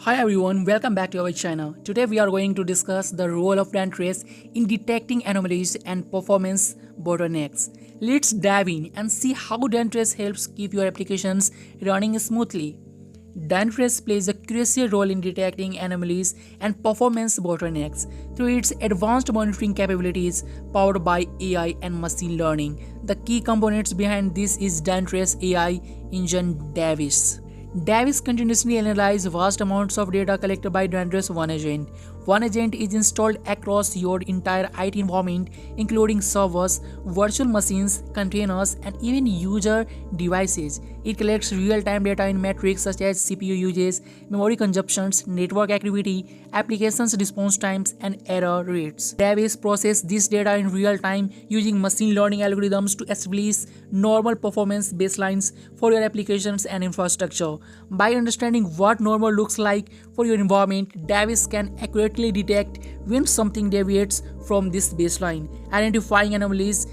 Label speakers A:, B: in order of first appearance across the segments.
A: Hi everyone, welcome back to our channel. Today we are going to discuss the role of Dynatrace in detecting anomalies and performance bottlenecks. Let's dive in and see how Dynatrace helps keep your applications running smoothly. Dynatrace plays a crucial role in detecting anomalies and performance bottlenecks through its advanced monitoring capabilities powered by AI and machine learning. The key components behind this is Dynatrace AI engine Davis. Davis continuously analyzes vast amounts of data collected by Dynatrace One Agent. One Agent is installed across your entire IT environment, including servers, virtual machines, containers, and even user devices. It collects real-time data in metrics such as CPU usage, memory consumptions, network activity, applications response times, and error rates. Davis processes this data in real time using machine learning algorithms to establish normal performance baselines for your applications and infrastructure. By understanding what normal looks like for your environment, Davis can accurately detect when something deviates from this baseline, identifying anomalies.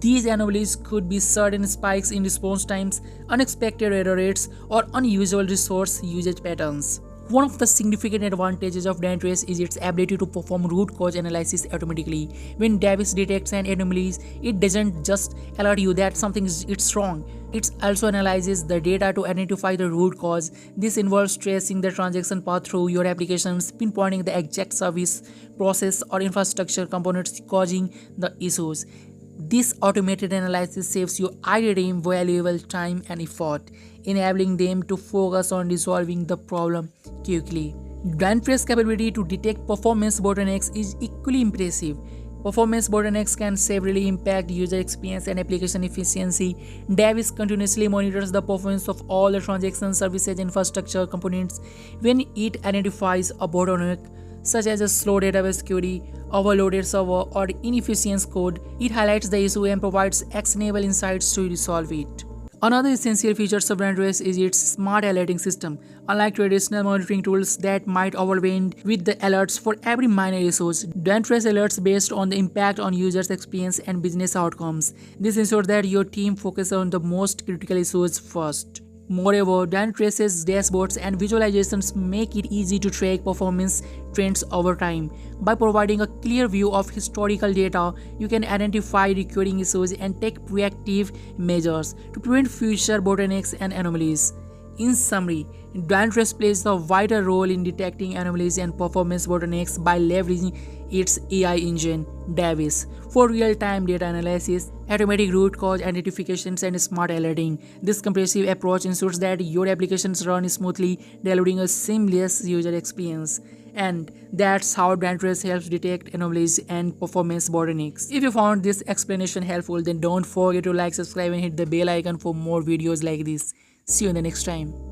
A: These anomalies could be sudden spikes in response times, unexpected error rates, or unusual resource usage patterns. One of the significant advantages of Dynatrace is its ability to perform root cause analysis automatically. When Davis detects an anomaly, it doesn't just alert you that something is wrong. It also analyzes the data to identify the root cause. This involves tracing the transaction path through your applications, pinpointing the exact service, process, or infrastructure components causing the issues. This automated analysis saves your IT team valuable time and effort, enabling them to focus on resolving the problem quickly. Dynatrace's capability to detect performance bottlenecks is equally impressive. Performance bottlenecks can severely impact user experience and application efficiency. Davis continuously monitors the performance of all the transaction services infrastructure components. When it identifies a bottleneck, such as a slow database query, overloaded server, or inefficient code, it highlights the issue and provides actionable insights to resolve it. Another essential feature of Dynatrace is its smart alerting system. Unlike traditional monitoring tools that might overwhelm with the alerts for every minor issue, Dynatrace alerts based on the impact on users' experience and business outcomes. This ensures that your team focuses on the most critical issues first. Moreover, Dynatrace's dashboards and visualizations make it easy to track performance trends over time. By providing a clear view of historical data, you can identify recurring issues and take proactive measures to prevent future bottlenecks and anomalies. In summary, Dynatrace plays a vital role in detecting anomalies and performance bottlenecks by leveraging its AI engine, Davis, for real-time data analysis, automatic root cause identifications, and smart alerting. This comprehensive approach ensures that your applications run smoothly, delivering a seamless user experience. And that's how Dynatrace helps detect anomalies and performance bottlenecks. If you found this explanation helpful, then don't forget to like, subscribe, and hit the bell icon for more videos like this. See you in the next time.